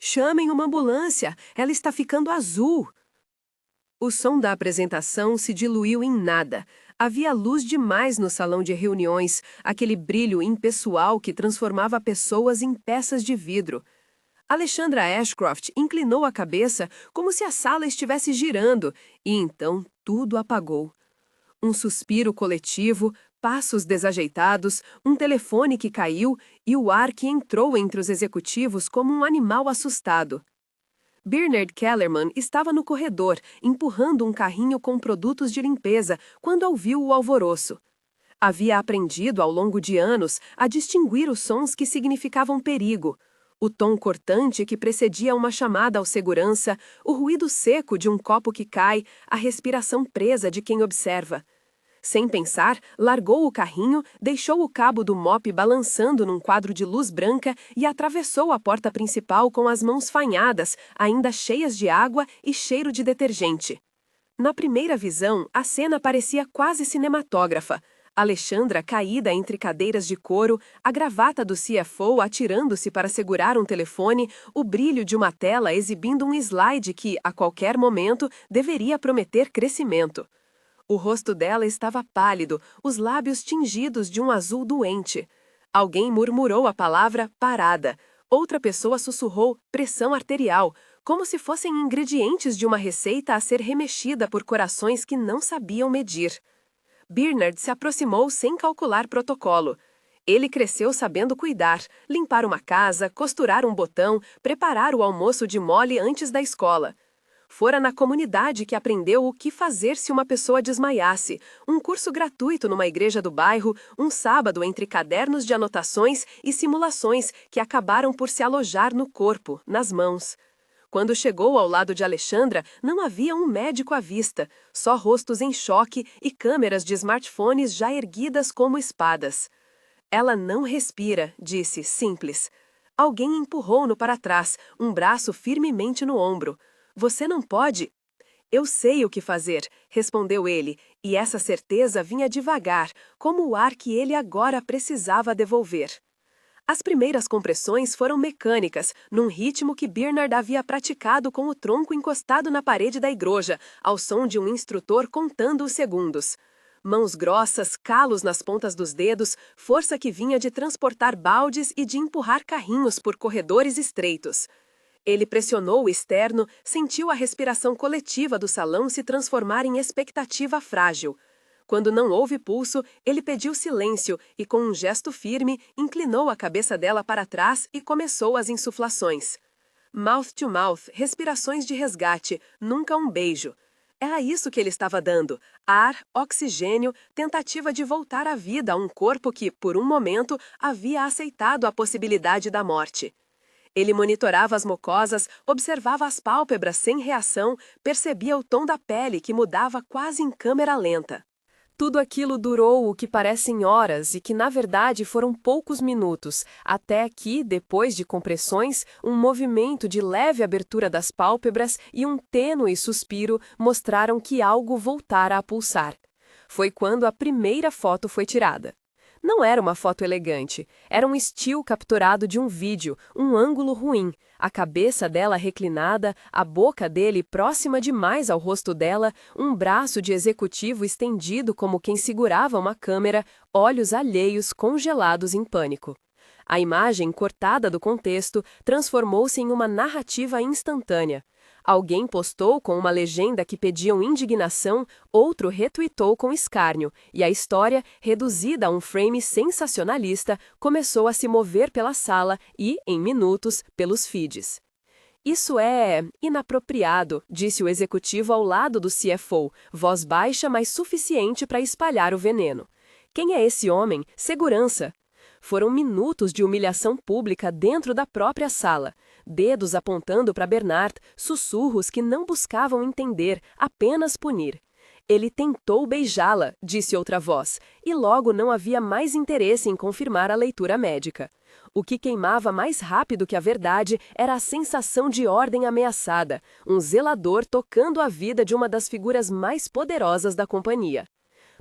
Chamem uma ambulância, ela está ficando azul. O som da apresentação se diluiu em nada. Havia luz demais no salão de reuniões, aquele brilho impessoal que transformava pessoas em peças de vidro. Alexandra Ashcroft inclinou a cabeça como se a sala estivesse girando, e então tudo apagou. Um suspiro coletivo, passos desajeitados, um telefone que caiu e o ar que entrou entre os executivos como um animal assustado. Bernard Kellerman estava no corredor, empurrando um carrinho com produtos de limpeza, quando ouviu o alvoroço. Havia aprendido ao longo de anos a distinguir os sons que significavam perigo. O tom cortante que precedia uma chamada ao segurança, o ruído seco de um copo que cai, a respiração presa de quem observa. Sem pensar, largou o carrinho, deixou o cabo do mop balançando num quadro de luz branca e atravessou a porta principal com as mãos fanhadas, ainda cheias de água e cheiro de detergente. Na primeira visão, a cena parecia quase cinematógrafa. Alexandra caída entre cadeiras de couro, a gravata do CFO atirando-se para segurar um telefone, o brilho de uma tela exibindo um slide que, a qualquer momento, deveria prometer crescimento. O rosto dela estava pálido, os lábios tingidos de um azul doente. Alguém murmurou a palavra parada. Outra pessoa sussurrou pressão arterial, como se fossem ingredientes de uma receita a ser remexida por corações que não sabiam medir. Bernard se aproximou sem calcular protocolo. Ele cresceu sabendo cuidar, limpar uma casa, costurar um botão, preparar o almoço de mole antes da escola. Fora na comunidade que aprendeu o que fazer se uma pessoa desmaiasse, um curso gratuito numa igreja do bairro, um sábado entre cadernos de anotações e simulações que acabaram por se alojar no corpo, nas mãos. Quando chegou ao lado de Alexandra, não havia um médico à vista, só rostos em choque e câmeras de smartphones já erguidas como espadas. Ela não respira, disse, simples. Alguém empurrou-no para trás, um braço firmemente no ombro. Você não pode? Eu sei o que fazer, respondeu ele, e essa certeza vinha devagar, como o ar que ele agora precisava devolver. As primeiras compressões foram mecânicas, num ritmo que Bernard havia praticado com o tronco encostado na parede da igreja, ao som de um instrutor contando os segundos. Mãos grossas, calos nas pontas dos dedos, força que vinha de transportar baldes e de empurrar carrinhos por corredores estreitos. Ele pressionou o externo, sentiu a respiração coletiva do salão se transformar em expectativa frágil. Quando não houve pulso, ele pediu silêncio e, com um gesto firme, inclinou a cabeça dela para trás e começou as insuflações. Mouth to mouth, respirações de resgate, nunca um beijo. Era isso que ele estava dando: ar, oxigênio, tentativa de voltar à vida a um corpo que, por um momento, havia aceitado a possibilidade da morte. Ele monitorava as mucosas, observava as pálpebras sem reação, percebia o tom da pele que mudava quase em câmera lenta. Tudo aquilo durou o que parecem horas e que, na verdade, foram poucos minutos, até que, depois de compressões, um movimento de leve abertura das pálpebras e um tênue suspiro mostraram que algo voltara a pulsar. Foi quando a primeira foto foi tirada. Não era uma foto elegante, era um still capturado de um vídeo, um ângulo ruim, a cabeça dela reclinada, a boca dele próxima demais ao rosto dela, um braço de executivo estendido como quem segurava uma câmera, olhos alheios congelados em pânico. A imagem, cortada do contexto, transformou-se em uma narrativa instantânea. Alguém postou com uma legenda que pediam indignação, outro retweetou com escárnio, e a história, reduzida a um frame sensacionalista, começou a se mover pela sala e, em minutos, pelos feeds. Isso é inapropriado, disse o executivo ao lado do CFO, voz baixa mas suficiente para espalhar o veneno. Quem é esse homem? Segurança! Foram minutos de humilhação pública dentro da própria sala. Dedos apontando para Bernard, sussurros que não buscavam entender, apenas punir. Ele tentou beijá-la, disse outra voz, e logo não havia mais interesse em confirmar a leitura médica. O que queimava mais rápido que a verdade era a sensação de ordem ameaçada, um zelador tocando a vida de uma das figuras mais poderosas da companhia.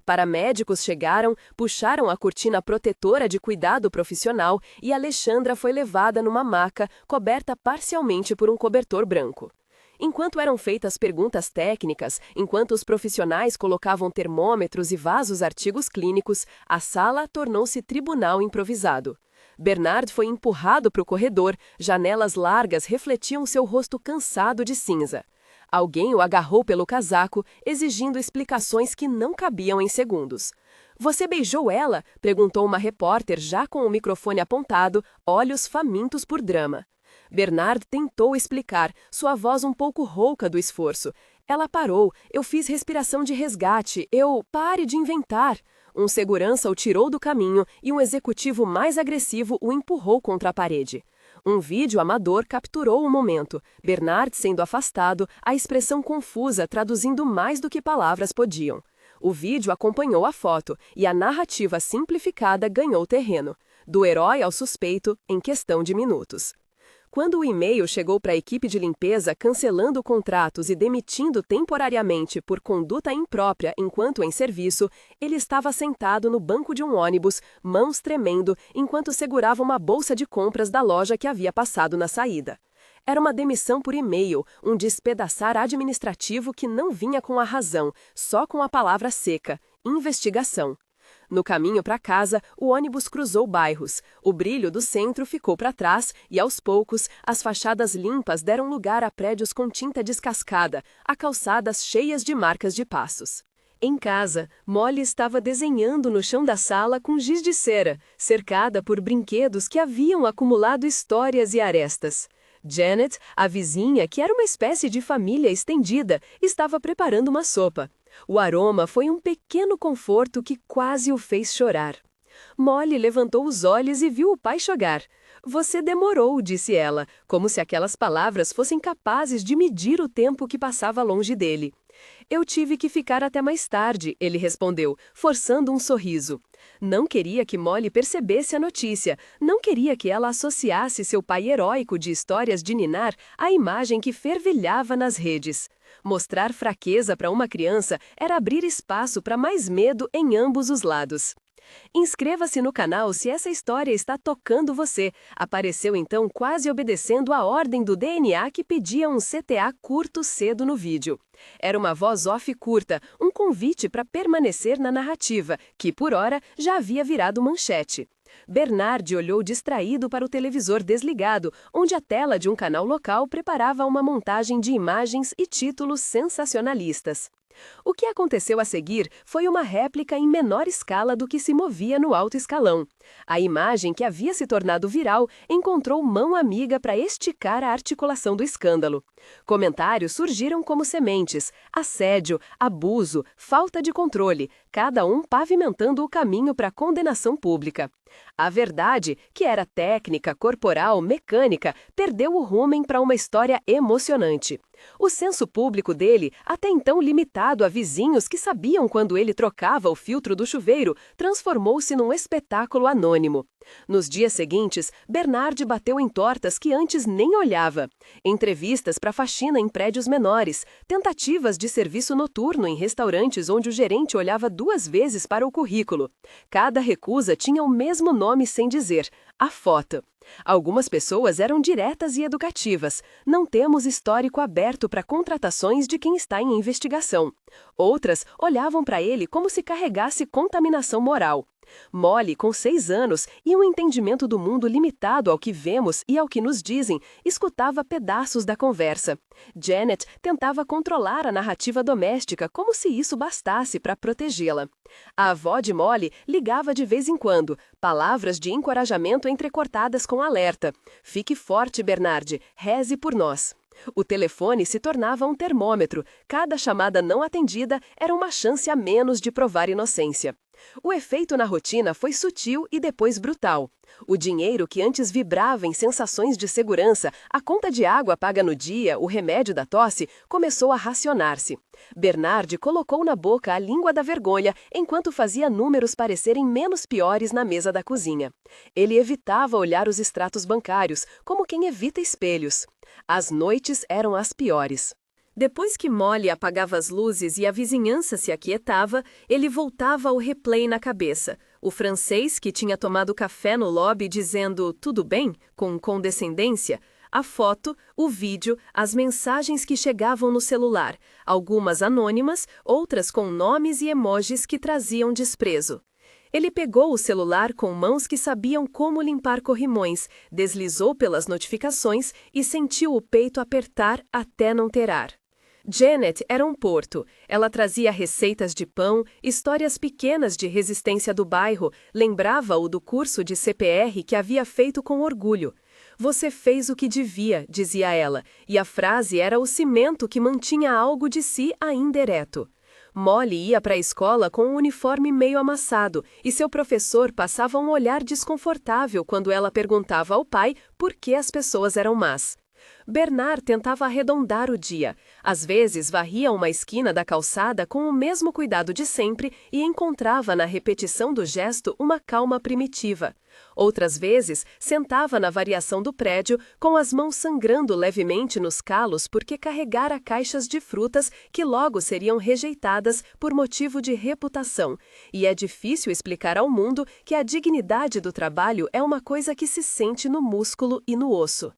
Paramédicos chegaram, puxaram a cortina protetora de cuidado profissional e Alexandra foi levada numa maca, coberta parcialmente por um cobertor branco. Enquanto eram feitas perguntas técnicas, enquanto os profissionais colocavam termômetros e vasos artigos clínicos, a sala tornou-se tribunal improvisado. Bernard foi empurrado para o corredor, janelas largas refletiam seu rosto cansado de cinza. Alguém o agarrou pelo casaco, exigindo explicações que não cabiam em segundos. "Você beijou ela?" perguntou uma repórter já com o microfone apontado, olhos famintos por drama. Bernard tentou explicar, sua voz um pouco rouca do esforço. "Ela parou, eu fiz respiração de resgate, pare de inventar." Um segurança o tirou do caminho e um executivo mais agressivo o empurrou contra a parede. Um vídeo amador capturou o momento, Bernard sendo afastado, a expressão confusa traduzindo mais do que palavras podiam. O vídeo acompanhou a foto e a narrativa simplificada ganhou terreno, do herói ao suspeito, em questão de minutos. Quando o e-mail chegou para a equipe de limpeza cancelando contratos e demitindo temporariamente por conduta imprópria enquanto em serviço, ele estava sentado no banco de um ônibus, mãos tremendo, enquanto segurava uma bolsa de compras da loja que havia passado na saída. Era uma demissão por e-mail, um despedaçar administrativo que não vinha com a razão, só com a palavra seca: investigação. No caminho para casa, o ônibus cruzou bairros. O brilho do centro ficou para trás e, aos poucos, as fachadas limpas deram lugar a prédios com tinta descascada, a calçadas cheias de marcas de passos. Em casa, Molly estava desenhando no chão da sala com giz de cera, cercada por brinquedos que haviam acumulado histórias e arestas. Janet, a vizinha, que era uma espécie de família estendida, estava preparando uma sopa. O aroma foi um pequeno conforto que quase o fez chorar. Molly levantou os olhos e viu o pai chorar. "Você demorou", disse ela, como se aquelas palavras fossem capazes de medir o tempo que passava longe dele. "Eu tive que ficar até mais tarde", ele respondeu, forçando um sorriso. Não queria que Molly percebesse a notícia, não queria que ela associasse seu pai heróico de histórias de ninar à imagem que fervilhava nas redes. Mostrar fraqueza para uma criança era abrir espaço para mais medo em ambos os lados. Inscreva-se no canal se essa história está tocando você. Apareceu então quase obedecendo a ordem do DNA que pedia um CTA curto cedo no vídeo. Era uma voz off curta, um convite para permanecer na narrativa, que por hora já havia virado manchete. Bernard olhou distraído para o televisor desligado, onde a tela de um canal local preparava uma montagem de imagens e títulos sensacionalistas. O que aconteceu a seguir foi uma réplica em menor escala do que se movia no alto escalão. A imagem que havia se tornado viral encontrou mão amiga para esticar a articulação do escândalo. Comentários surgiram como sementes: assédio, abuso, falta de controle, cada um pavimentando o caminho para a condenação pública. A verdade, que era técnica, corporal, mecânica, perdeu o rumo para uma história emocionante. O senso público dele, até então limitado a vizinhos que sabiam quando ele trocava o filtro do chuveiro, transformou-se num espetáculo anônimo. Nos dias seguintes, Bernard bateu em tortas que antes nem olhava. Entrevistas para faxina em prédios menores, tentativas de serviço noturno em restaurantes onde o gerente olhava 2 vezes para o currículo. Cada recusa tinha o mesmo nome sem dizer: a foto. Algumas pessoas eram diretas e educativas. "Não temos histórico aberto para contratações de quem está em investigação." Outras olhavam para ele como se carregasse contaminação moral. Molly, com 6 anos e um entendimento do mundo limitado ao que vemos e ao que nos dizem, escutava pedaços da conversa. Janet tentava controlar a narrativa doméstica como se isso bastasse para protegê-la. A avó de Molly ligava de vez em quando, palavras de encorajamento entrecortadas com alerta: "Fique forte, Bernard, reze por nós." O telefone se tornava um termômetro. Cada chamada não atendida era uma chance a menos de provar inocência. O efeito na rotina foi sutil e depois brutal. O dinheiro que antes vibrava em sensações de segurança, a conta de água paga no dia, o remédio da tosse, começou a racionar-se. Bernard colocou na boca a língua da vergonha enquanto fazia números parecerem menos piores na mesa da cozinha. Ele evitava olhar os extratos bancários, como quem evita espelhos. As noites eram as piores. Depois que Molly apagava as luzes e a vizinhança se aquietava, ele voltava ao replay na cabeça. O francês que tinha tomado café no lobby dizendo "tudo bem?" com condescendência, a foto, o vídeo, as mensagens que chegavam no celular, algumas anônimas, outras com nomes e emojis que traziam desprezo. Ele pegou o celular com mãos que sabiam como limpar corrimões, deslizou pelas notificações e sentiu o peito apertar até não ter ar. Janet era um porto. Ela trazia receitas de pão, histórias pequenas de resistência do bairro, lembrava-o do curso de CPR que havia feito com orgulho. "Você fez o que devia", dizia ela, e a frase era o cimento que mantinha algo de si ainda ereto. Molly ia para a escola com um uniforme meio amassado, e seu professor passava um olhar desconfortável quando ela perguntava ao pai por que as pessoas eram más. Bernard tentava arredondar o dia. Às vezes varria uma esquina da calçada com o mesmo cuidado de sempre e encontrava na repetição do gesto uma calma primitiva. Outras vezes, sentava na variação do prédio, com as mãos sangrando levemente nos calos porque carregara caixas de frutas que logo seriam rejeitadas por motivo de reputação. E é difícil explicar ao mundo que a dignidade do trabalho é uma coisa que se sente no músculo e no osso.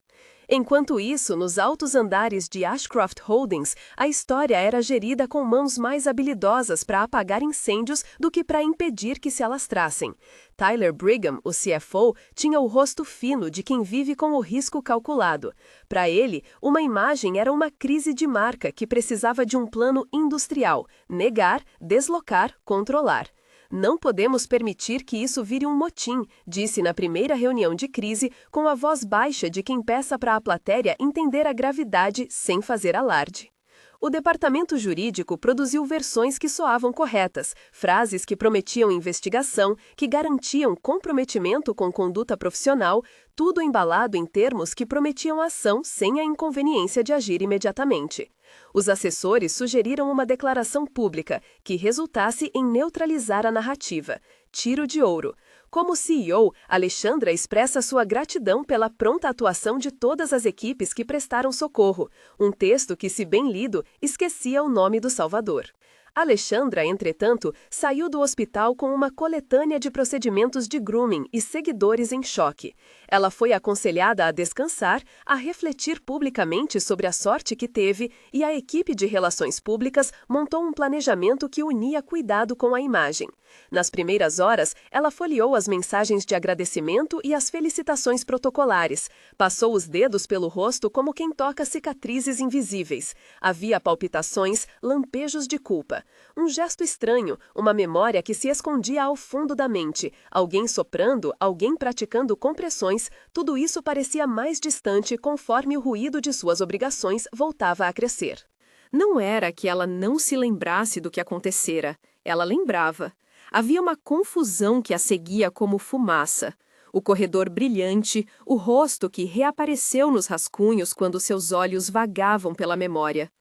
Enquanto isso, nos altos andares de Ashcroft Holdings, a história era gerida com mãos mais habilidosas para apagar incêndios do que para impedir que se alastrassem. Tyler Brigham, o CFO, tinha o rosto fino de quem vive com o risco calculado. Para ele, uma imagem era uma crise de marca que precisava de um plano industrial: negar, deslocar, controlar. "Não podemos permitir que isso vire um motim", disse na primeira reunião de crise, com a voz baixa de quem peça para a plateia entender a gravidade sem fazer alarde. O departamento jurídico produziu versões que soavam corretas, frases que prometiam investigação, que garantiam comprometimento com conduta profissional, tudo embalado em termos que prometiam ação sem a inconveniência de agir imediatamente. Os assessores sugeriram uma declaração pública que resultasse em neutralizar a narrativa. Tiro de ouro. Como CEO, Alexandra expressa sua gratidão pela pronta atuação de todas as equipes que prestaram socorro. Um texto que, se bem lido, esquecia o nome do Salvador. Alexandra, entretanto, saiu do hospital com uma coletânea de procedimentos de grooming e seguidores em choque. Ela foi aconselhada a descansar, a refletir publicamente sobre a sorte que teve, e a equipe de relações públicas montou um planejamento que unia cuidado com a imagem. Nas primeiras horas, ela folheou as mensagens de agradecimento e as felicitações protocolares. Passou os dedos pelo rosto como quem toca cicatrizes invisíveis. Havia palpitações, lampejos de culpa. Um gesto estranho, uma memória que se escondia ao fundo da mente, alguém soprando, alguém praticando compressões, tudo isso parecia mais distante conforme o ruído de suas obrigações voltava a crescer. Não era que ela não se lembrasse do que acontecera, ela lembrava. Havia uma confusão que a seguia como fumaça. O corredor brilhante, o rosto que reapareceu nos rascunhos quando seus olhos vagavam pela memória.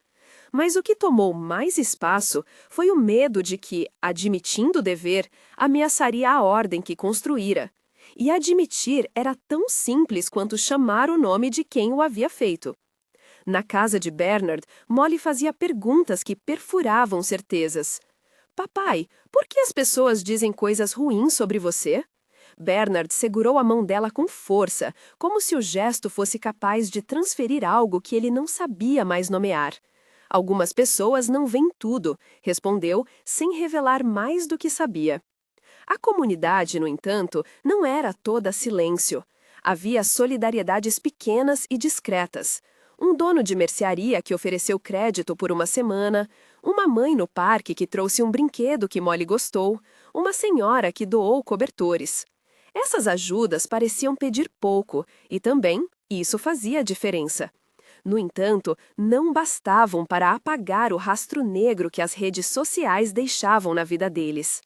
Mas o que tomou mais espaço foi o medo de que, admitindo o dever, ameaçaria a ordem que construíra. E admitir era tão simples quanto chamar o nome de quem o havia feito. Na casa de Bernard, Molly fazia perguntas que perfuravam certezas. "Papai, por que as pessoas dizem coisas ruins sobre você?" Bernard segurou a mão dela com força, como se o gesto fosse capaz de transferir algo que ele não sabia mais nomear. "Algumas pessoas não veem tudo", respondeu, sem revelar mais do que sabia. A comunidade, no entanto, não era toda silêncio. Havia solidariedades pequenas e discretas. Um dono de mercearia que ofereceu crédito por uma semana, uma mãe no parque que trouxe um brinquedo que Molly gostou, uma senhora que doou cobertores. Essas ajudas pareciam pedir pouco, e também isso fazia diferença. No entanto, não bastavam para apagar o rastro negro que as redes sociais deixavam na vida deles.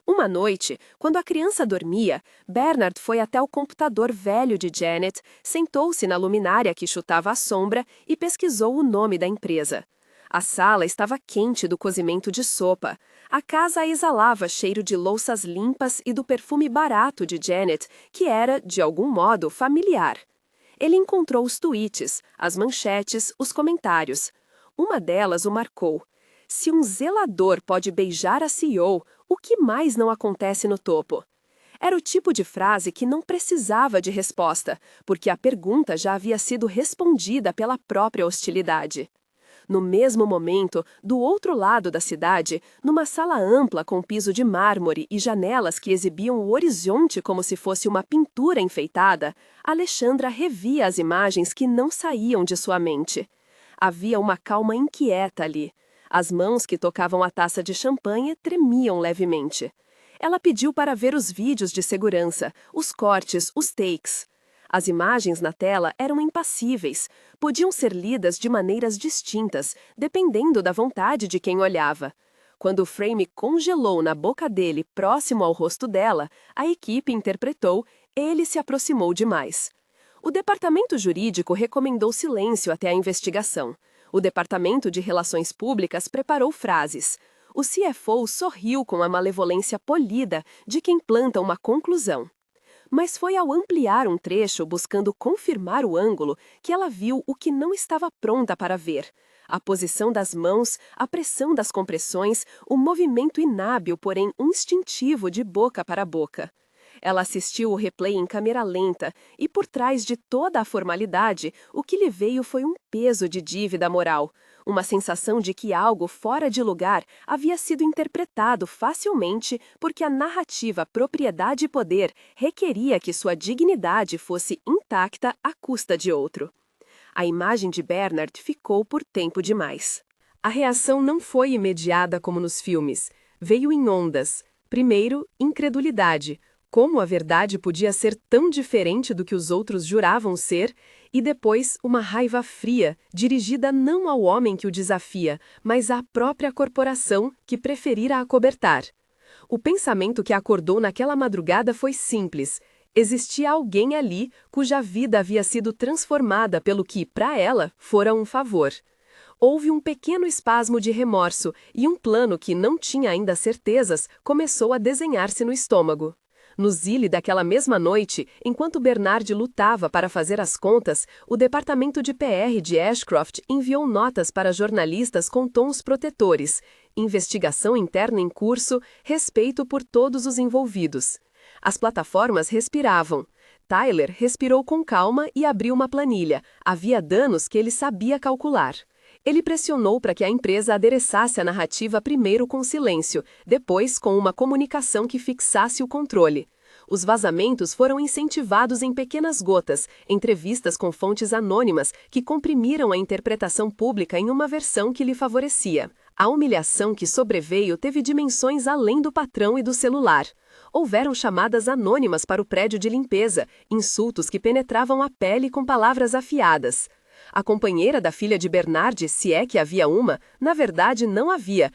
Uma noite, quando a criança dormia, Bernard foi até o computador velho de Janet, sentou-se na luminária que chutava a sombra e pesquisou o nome da empresa. A sala estava quente do cozimento de sopa. A casa exalava cheiro de louças limpas e do perfume barato de Janet, que era, de algum modo, familiar. Ele encontrou os tweets, as manchetes, os comentários. Uma delas o marcou. Se um zelador pode beijar a CEO, o que mais não acontece no topo? Era o tipo de frase que não precisava de resposta, porque a pergunta já havia sido respondida pela própria hostilidade. No mesmo momento, do outro lado da cidade, numa sala ampla com piso de mármore e janelas que exibiam o horizonte como se fosse uma pintura enfeitada, Alexandra revia as imagens que não saíam de sua mente. Havia uma calma inquieta ali. As mãos que tocavam a taça de champanhe tremiam levemente. Ela pediu para ver os vídeos de segurança, os cortes, os takes. As imagens na tela eram impassíveis, podiam ser lidas de maneiras distintas, dependendo da vontade de quem olhava. Quando o frame congelou na boca dele, próximo ao rosto dela, a equipe interpretou: ele se aproximou demais. O departamento jurídico recomendou silêncio até a investigação. O departamento de relações públicas preparou frases. O CFO sorriu com a malevolência polida de quem planta uma conclusão. Mas foi ao ampliar um trecho buscando confirmar o ângulo que ela viu o que não estava pronta para ver. A posição das mãos, a pressão das compressões, o movimento inábil, porém instintivo de boca para boca. Ela assistiu o replay em câmera lenta e, por trás de toda a formalidade, o que lhe veio foi um peso de dívida moral, uma sensação de que algo fora de lugar havia sido interpretado facilmente porque a narrativa propriedade e poder requeria que sua dignidade fosse intacta à custa de outro. A imagem de Bernard ficou por tempo demais. A reação não foi imediata como nos filmes. Veio em ondas. Primeiro, incredulidade. Como a verdade podia ser tão diferente do que os outros juravam ser, e depois uma raiva fria, dirigida não ao homem que o desafia, mas à própria corporação que preferira acobertar. O pensamento que a acordou naquela madrugada foi simples. Existia alguém ali cuja vida havia sido transformada pelo que, para ela, fora um favor. Houve um pequeno espasmo de remorso e um plano que não tinha ainda certezas começou a desenhar-se no estômago. No Zile daquela mesma noite, enquanto Bernard lutava para fazer as contas, o departamento de PR de Ashcroft enviou notas para jornalistas com tons protetores: investigação interna em curso, respeito por todos os envolvidos. As plataformas respiravam. Tyler respirou com calma e abriu uma planilha. Havia danos que ele sabia calcular. Ele pressionou para que a empresa adereçasse a narrativa primeiro com silêncio, depois com uma comunicação que fixasse o controle. Os vazamentos foram incentivados em pequenas gotas, entrevistas com fontes anônimas que comprimiram a interpretação pública em uma versão que lhe favorecia. A humilhação que sobreveio teve dimensões além do patrão e do celular. Houveram chamadas anônimas para o prédio de limpeza, insultos que penetravam a pele com palavras afiadas. A companheira da filha de Bernard, se é que havia uma, na verdade não havia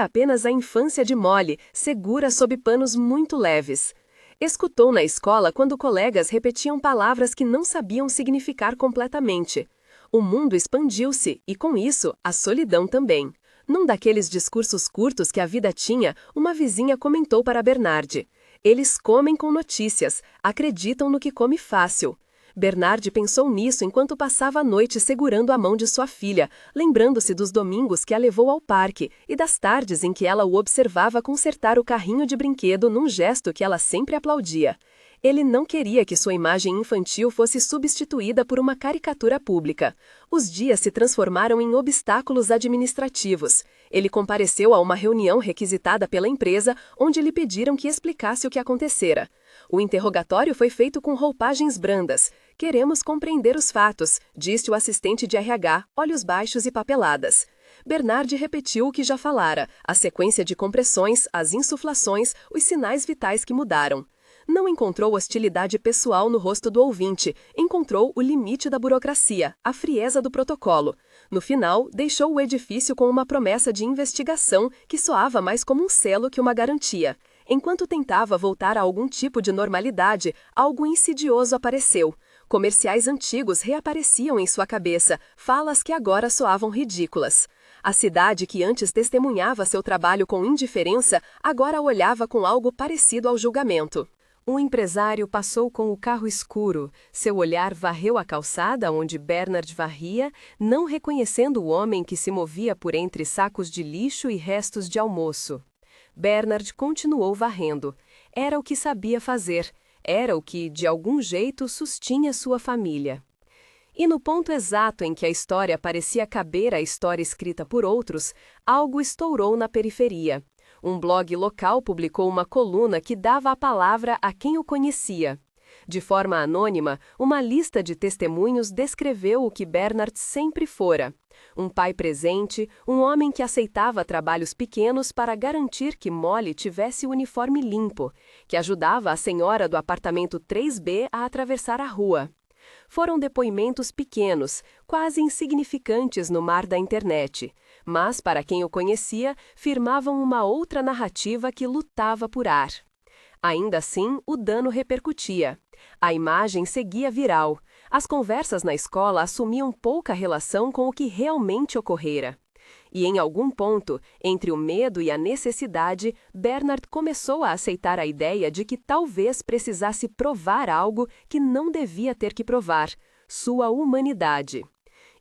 apenas a infância de Molly, segura sob panos muito leves. Escutou na escola quando colegas repetiam palavras que não sabiam significar completamente. O mundo expandiu-se e, com isso, a solidão também. Num daqueles discursos curtos que a vida tinha, uma vizinha comentou para Bernard: eles comem com notícias, acreditam no que come fácil. Bernard pensou nisso enquanto passava a noite segurando a mão de sua filha, lembrando-se dos domingos que a levou ao parque e das tardes em que ela o observava consertar o carrinho de brinquedo num gesto que ela sempre aplaudia. Ele não queria que sua imagem infantil fosse substituída por uma caricatura pública. Os dias se transformaram em obstáculos administrativos. Ele compareceu a uma reunião requisitada pela empresa, onde lhe pediram que explicasse o que acontecera. O interrogatório foi feito com roupagens brandas. Queremos compreender os fatos, disse o assistente de RH, olhos baixos e papeladas. Bernard repetiu o que já falara, a sequência de compressões, as insuflações, os sinais vitais que mudaram. Não encontrou hostilidade pessoal no rosto do ouvinte, encontrou o limite da burocracia, a frieza do protocolo. No final, deixou o edifício com uma promessa de investigação que soava mais como um selo que uma garantia. Enquanto tentava voltar a algum tipo de normalidade, algo insidioso apareceu. Comerciais antigos reapareciam em sua cabeça, falas que agora soavam ridículas. A cidade que antes testemunhava seu trabalho com indiferença, agora olhava com algo parecido ao julgamento. Um empresário passou com o carro escuro. Seu olhar varreu a calçada onde Bernard varria, não reconhecendo o homem que se movia por entre sacos de lixo e restos de almoço. Bernard continuou varrendo. Era o que sabia fazer. Era o que, de algum jeito, sustinha sua família. E no ponto exato em que a história parecia caber à história escrita por outros, algo estourou na periferia. Um blog local publicou uma coluna que dava a palavra a quem o conhecia. De forma anônima, uma lista de testemunhos descreveu o que Bernard sempre fora. Um pai presente, um homem que aceitava trabalhos pequenos para garantir que Molly tivesse o uniforme limpo, que ajudava a senhora do apartamento 3B a atravessar a rua. Foram depoimentos pequenos, quase insignificantes no mar da internet, mas para quem o conhecia, firmavam uma outra narrativa que lutava por ar. Ainda assim, o dano repercutia. A imagem seguia viral. As conversas na escola assumiam pouca relação com o que realmente ocorrera. E em algum ponto, entre o medo e a necessidade, Bernard começou a aceitar a ideia de que talvez precisasse provar algo que não devia ter que provar: sua humanidade.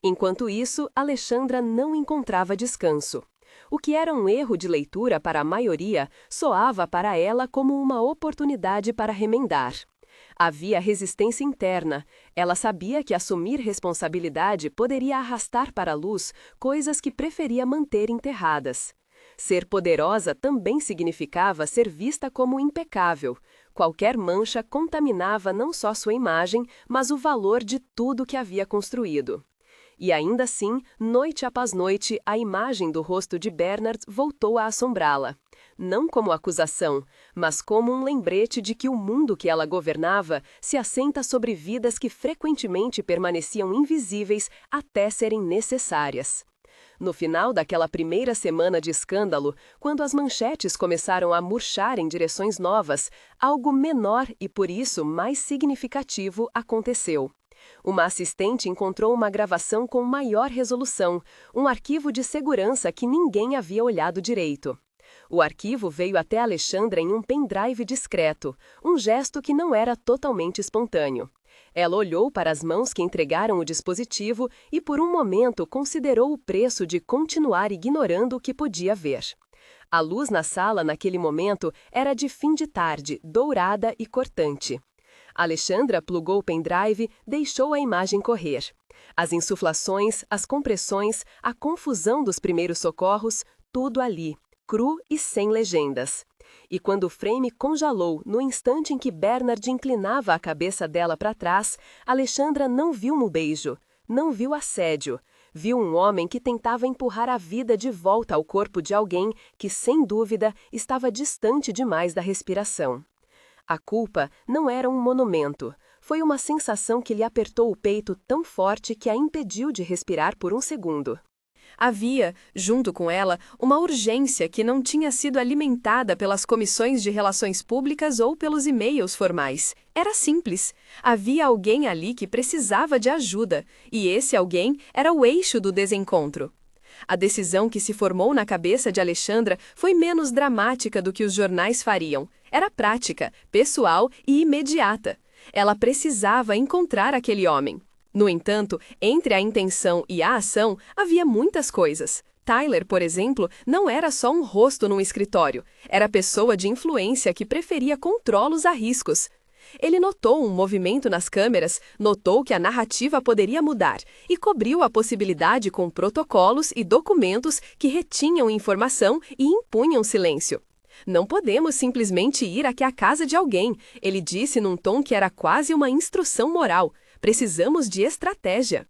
Enquanto isso, Alexandra não encontrava descanso. O que era um erro de leitura para a maioria, soava para ela como uma oportunidade para remendar. Havia resistência interna. Ela sabia que assumir responsabilidade poderia arrastar para a luz coisas que preferia manter enterradas. Ser poderosa também significava ser vista como impecável. Qualquer mancha contaminava não só sua imagem, mas o valor de tudo que havia construído. E ainda assim, noite após noite, a imagem do rosto de Bernard voltou a assombrá-la. Não como acusação, mas como um lembrete de que o mundo que ela governava se assenta sobre vidas que frequentemente permaneciam invisíveis até serem necessárias. No final daquela primeira semana de escândalo, quando as manchetes começaram a murchar em direções novas, algo menor e por isso mais significativo aconteceu. Uma assistente encontrou uma gravação com maior resolução, um arquivo de segurança que ninguém havia olhado direito. O arquivo veio até Alexandra em um pendrive discreto, um gesto que não era totalmente espontâneo. Ela olhou para as mãos que entregaram o dispositivo e por um momento considerou o preço de continuar ignorando o que podia ver. A luz na sala naquele momento era de fim de tarde, dourada e cortante. Alexandra plugou o pendrive, deixou a imagem correr. As insuflações, as compressões, a confusão dos primeiros socorros, tudo ali, cru e sem legendas. E quando o frame congelou no instante em que Bernard inclinava a cabeça dela para trás, Alexandra não viu um beijo, não viu assédio. Viu um homem que tentava empurrar a vida de volta ao corpo de alguém que, sem dúvida, estava distante demais da respiração. A culpa não era um monumento. Foi uma sensação que lhe apertou o peito tão forte que a impediu de respirar por um segundo. Havia, junto com ela, uma urgência que não tinha sido alimentada pelas comissões de relações públicas ou pelos e-mails formais. Era simples. Havia alguém ali que precisava de ajuda, e esse alguém era o eixo do desencontro. A decisão que se formou na cabeça de Alexandra foi menos dramática do que os jornais fariam. Era prática, pessoal e imediata. Ela precisava encontrar aquele homem. No entanto, entre a intenção e a ação, havia muitas coisas. Tyler, por exemplo, não era só um rosto num escritório. Era pessoa de influência que preferia controlos a riscos. Ele notou um movimento nas câmeras, notou que a narrativa poderia mudar e cobriu a possibilidade com protocolos e documentos que retinham informação e impunham silêncio. Não podemos simplesmente ir aqui à casa de alguém, ele disse num tom que era quase uma instrução moral. Precisamos de estratégia.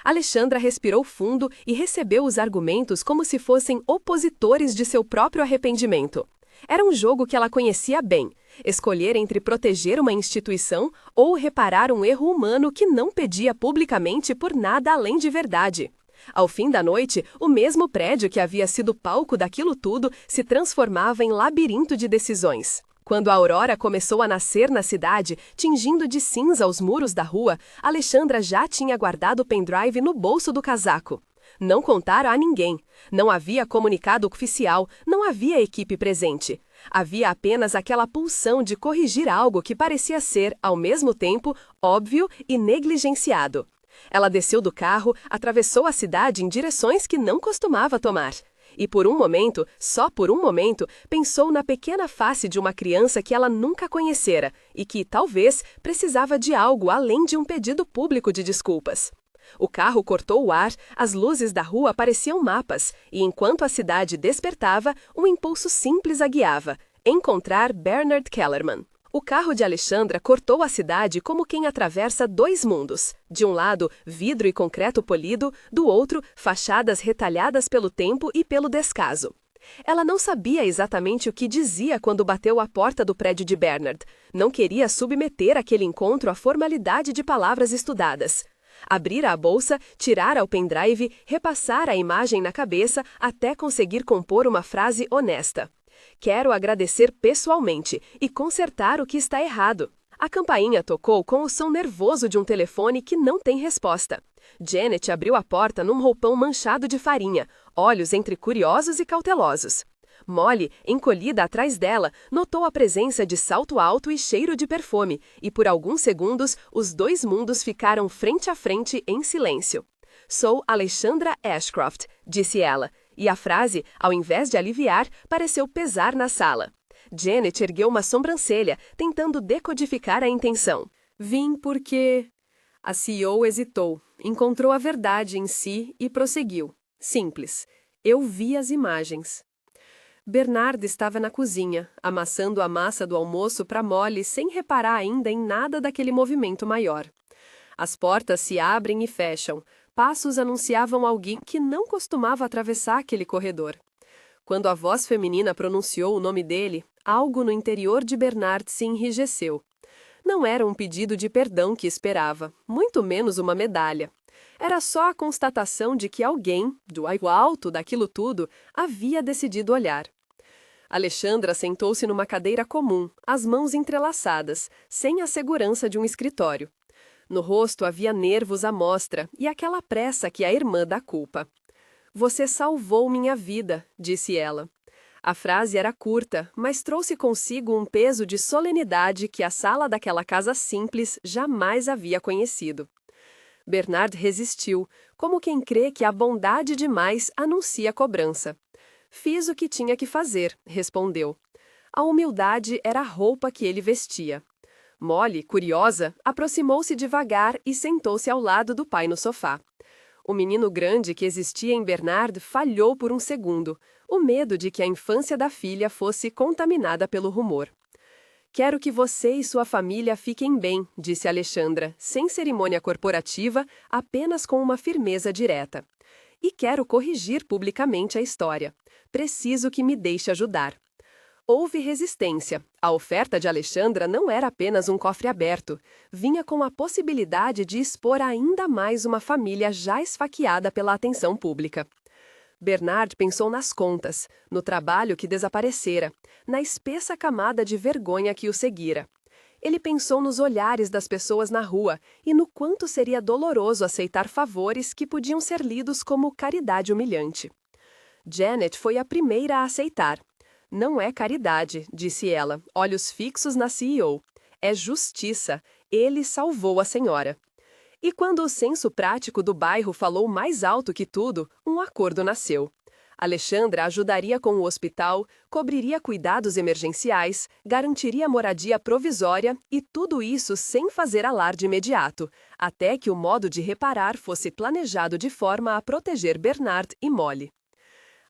Alexandra respirou fundo e recebeu os argumentos como se fossem opositores de seu próprio arrependimento. Era um jogo que ela conhecia bem. Escolher entre proteger uma instituição ou reparar um erro humano que não pedia publicamente por nada além de verdade. Ao fim da noite, o mesmo prédio que havia sido palco daquilo tudo se transformava em labirinto de decisões. Quando a aurora começou a nascer na cidade, tingindo de cinza os muros da rua, Alexandra já tinha guardado o pendrive no bolso do casaco. Não contaram a ninguém. Não havia comunicado oficial, não havia equipe presente. Havia apenas aquela pulsão de corrigir algo que parecia ser, ao mesmo tempo, óbvio e negligenciado. Ela desceu do carro, atravessou a cidade em direções que não costumava tomar. E por um momento, só por um momento, pensou na pequena face de uma criança que ela nunca conhecera e que, talvez, precisava de algo além de um pedido público de desculpas. O carro cortou o ar, as luzes da rua pareciam mapas, e enquanto a cidade despertava, um impulso simples a guiava: encontrar Bernard Kellerman. O carro de Alexandra cortou a cidade como quem atravessa dois mundos. De um lado, vidro e concreto polido, do outro, fachadas retalhadas pelo tempo e pelo descaso. Ela não sabia exatamente o que dizia quando bateu à porta do prédio de Bernard. Não queria submeter aquele encontro à formalidade de palavras estudadas. Abrira a bolsa, tirara o pendrive, repassara a imagem na cabeça até conseguir compor uma frase honesta. Quero agradecer pessoalmente e consertar o que está errado. A campainha tocou com o som nervoso de um telefone que não tem resposta. Janet abriu a porta num roupão manchado de farinha, olhos entre curiosos e cautelosos. Molly, encolhida atrás dela, notou a presença de salto alto e cheiro de perfume, e por alguns segundos os dois mundos ficaram frente a frente em silêncio. Sou Alexandra Ashcroft, disse ela, e a frase, ao invés de aliviar, pareceu pesar na sala. Janet ergueu uma sobrancelha, tentando decodificar a intenção. Vim porque... A CEO hesitou, encontrou a verdade em si e prosseguiu. Simples. Eu vi as imagens. Bernard estava na cozinha, amassando a massa do almoço para Molly sem reparar ainda em nada daquele movimento maior. As portas se abrem e fecham. Passos anunciavam alguém que não costumava atravessar aquele corredor. Quando a voz feminina pronunciou o nome dele, algo no interior de Bernard se enrijeceu. Não era um pedido de perdão que esperava, muito menos uma medalha. Era só a constatação de que alguém, do alto daquilo tudo, havia decidido olhar. Alexandra sentou-se numa cadeira comum, as mãos entrelaçadas, sem a segurança de um escritório. No rosto havia nervos à mostra e aquela pressa que a irmã dá culpa. Você salvou minha vida, disse ela. A frase era curta, mas trouxe consigo um peso de solenidade que a sala daquela casa simples jamais havia conhecido. Bernard resistiu, como quem crê que a bondade demais anuncia cobrança. Fiz o que tinha que fazer, respondeu. A humildade era a roupa que ele vestia. Molly, curiosa, aproximou-se devagar e sentou-se ao lado do pai no sofá. O menino grande que existia em Bernard falhou por um segundo, o medo de que a infância da filha fosse contaminada pelo rumor. Quero que você e sua família fiquem bem, disse Alexandra, sem cerimônia corporativa, apenas com uma firmeza direta. E quero corrigir publicamente a história. Preciso que me deixe ajudar. Houve resistência. A oferta de Alexandra não era apenas um cofre aberto. Vinha com a possibilidade de expor ainda mais uma família já esfaqueada pela atenção pública. Bernard pensou nas contas, no trabalho que desaparecera, na espessa camada de vergonha que o seguira. Ele pensou nos olhares das pessoas na rua e no quanto seria doloroso aceitar favores que podiam ser lidos como caridade humilhante. Janet foi a primeira a aceitar. Não é caridade, disse ela, olhos fixos na CEO. É justiça. Ele salvou a senhora. E quando o senso prático do bairro falou mais alto que tudo, um acordo nasceu. Alexandra ajudaria com o hospital, cobriria cuidados emergenciais, garantiria moradia provisória e tudo isso sem fazer alarde imediato, até que o modo de reparar fosse planejado de forma a proteger Bernard e Molly.